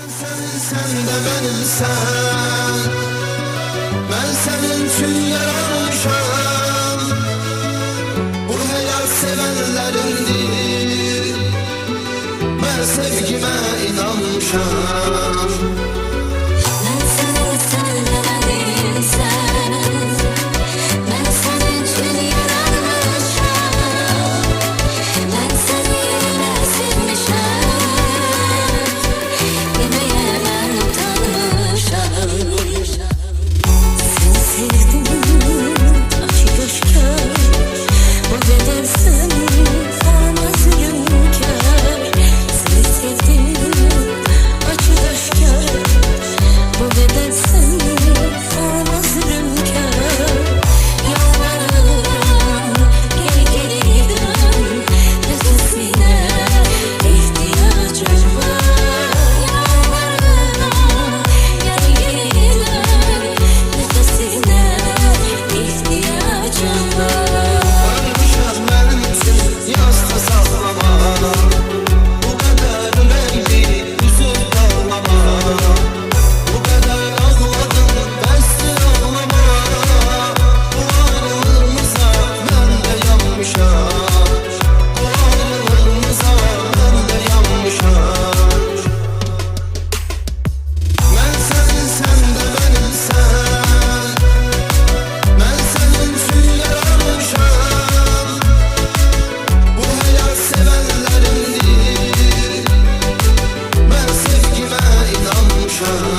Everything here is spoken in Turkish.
Sen de benimsen, ben senin için yaratmışam. Bu hayat sevenlerindir, ben sevgime inanmışam. Ben senin sen de benimsen, ben senin için yaratmışam. Ben seni yine sevmişem, demeye ben utanmışam. Seni sevdim açık aşkar, bu bedel seni olmaz hünkâr. Seni sevdim açık aşkar, bu bedel seni olmaz hünkâr. Yalvarırım geri geri dön, nefesine ihtiyacım var. Yalvarırım geri geri dön, nefesine ihtiyacım var. Ölmüşem benim için yasla sallama, bu kadar yüreği üzüp ağlama. Bu kadar ağladım bensiz ağlama. Bu ayrılığımıza ben de yanmışam. Bu ayrılığımıza ben de yanmışam. Ben senin sen de benimsen, ben senin için yaratmışam. Bu hayat sevenlerindir, ben sevgime inanmışam.